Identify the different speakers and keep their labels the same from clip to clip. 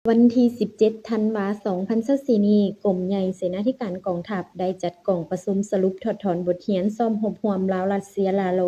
Speaker 1: วันที่ 17 ธันวาคม 2024 นี้กรมใหญ่เสนาธิการกองทัพได้จัดกองประชุมสรุปถอดถอนบทเรียนซ่อมรบร่วมลาวรัสเซียลาโล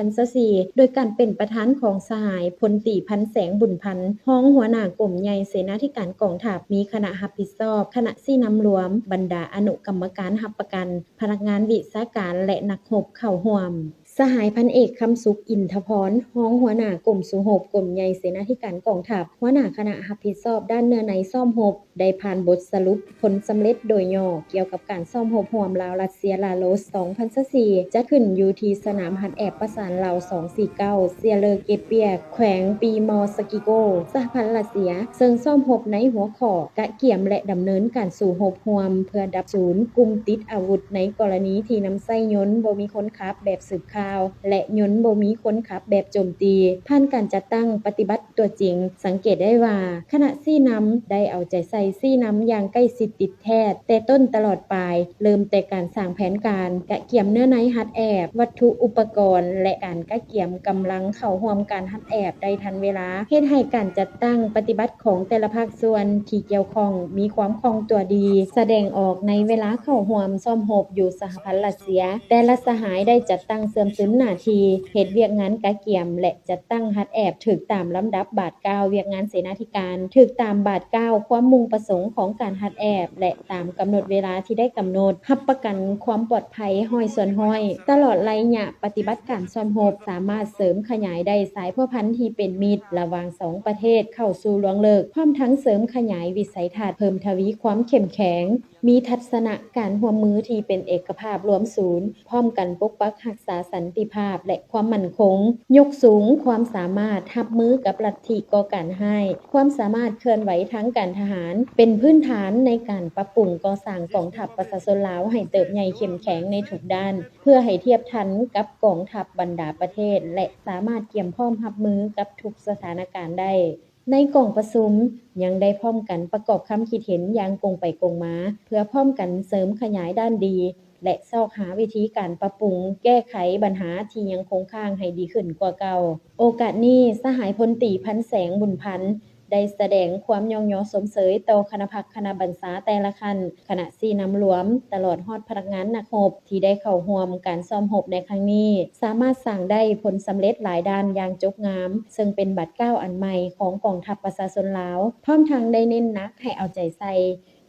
Speaker 1: 2024 โดยการเป็นประธานของสหายพลตรีพันแสงบุญพันธ์รองหัวหน้ากรมใหญ่เสนาธิการกองทัพมีคณะรับผิดชอบคณะซี่นำรวมบรรดาอนุกรรมการรับประกันพนักงานวิชาการและนักรบเข้าร่วมสหายพันเอกคำสุขอินทพรรองหัวหน้ากรมสุรบกรมใหญ่เสนาธิการกองทัพหัวหน้าคณะรับผิดชอบด้านเนื้อในซ่อมรบได้ผ่านบทสรุปผลสำเร็จโดยย่อเกี่ยวกับการซ่อมรบร่วมลาวรัสเซียลาโล 2024 จัดขึ้นอยู่ที่สนามหัดแอบประสานลาว 249 เซียเลอเกเปียกแขวงปีมอสกิโกสหพันธ์รัสเซียซึ่งซ่อมรบในหัวข้อกะเกี่ยมและดำเนินการสู่รบร่วมเพื่อดับศูนย์กลุ่มติดอาวุธในกรณีที่นำไส้ยนต์บ่มีคนขับแบบสืบข่าวและยนต์บ่มีคนขับแบบโจมตีผ่านการจัดตั้งปฏิบัติตัวจริงสังเกตได้ว่าคณะซี่นำได้เอาใจใส่ซี่นำอย่างใกล้ชิดติดแท้แต่ต้นตลอดปลายเริ่มแต่การสร้างแผนการกะเกี่ยมเนื้อในฮัดแอบวัตถุอุปกรณ์และการกะเกี่ยมกำลังเข้าร่วมการฮัดแอบได้ทันเวลาเฮ็ดให้การจัดตั้งปฏิบัติของแต่ละภาคส่วนที่เกี่ยวข้องมีความคล่องตัวดีแสดงออกในเวลาเข้าร่วมซ่อมรบอยู่สหพันธ์รัสเซียแต่ละสหายได้จัดตั้งเสริมซึมหน้าที่เฮ็ดเวียกงานกะเกี่ยมและจัดตั้งฮัดแอบถูกตามลำดับบาท9เวียกงานเสนาธิการถูกตามบาท9ความมุ่งประสงค์ของการฮัดแอบและตามกำหนดเวลาที่ได้กำหนดรับประกันความปลอดภัยห้อยส่วนห้อยตลอดระยะปฏิบัติการซ่อมรบสามารถเสริมขยายได้สายพัวพันธุ์ที่เป็นมิตรระหว่าง2ประเทศเข้าสู่ล่วงเลิกพร้อมทั้งเสริมขยายวิสัยทัศน์เพิ่มทวีความเข้มแข็งมีทัศนะการร่วมมือที่เป็นเอกภาพรวมศูนย์พร้อมกันปกปักรักษาสันติภาพและความมั่นคงยกสูงความสามารถรับมือกับลัทธิก่อการร้ายความสามารถเคลื่อนไหวทางการทหารเป็นพื้นฐานในการปรับปรุงก่อสร้างกองทัพประชาชนลาวให้เติบใหญ่เข้มแข็งในทุกด้านเพื่อให้เทียบทันกับกองทัพบรรดาประเทศและสามารถเตรียมพร้อมรับมือกับทุกสถานการณ์ได้ในกองประชุมยังได้พร้อมกันประกอบความคิดเห็นอย่างตรงไปตรงมาเพื่อพร้อมกันเสริมขยายด้านดีและซอกหาวิธีการปรับปรุงแก้ไขปัญหาที่ยังคงค้างให้ดีขึ้นกว่าเก่าโอกาสนี้สหายพลตรีพันแสงบุญพันธ์ได้แสดงความยอสมเสยต่อคณะพักคณะบัญชาแต่ละขั้นคณะซี่นำรวมตลอดฮอดพนักงานนักรบที่ได้เข้าร่วมการซ่อมรบในครั้งนี้สามารถสร้างได้ผลสำเร็จหลายด้านอย่างจบงามซึ่งเป็นบัตร9อันใหม่ของกองทัพประชาชนลาวพร้อมทั้งได้เน้นหนักให้เอาใจใส่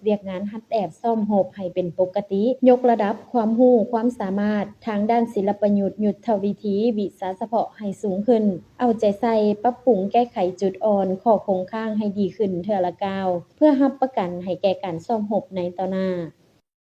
Speaker 1: เวียกงานฮัดแอบซ่อมรบให้เป็นปกติยกระดับความรู้ความสามารถทางด้านศิลปยุทธ์ยุทธวิธีวิชาเฉพาะให้สูงขึ้นเอาใจใส่ปรับปรุงแก้ไขจุดอ่อนข้อคงค้างให้ดีขึ้นเทื่อละก้าวเพื่อรับประกันให้แก่การซ่อมรบในต่อหน้า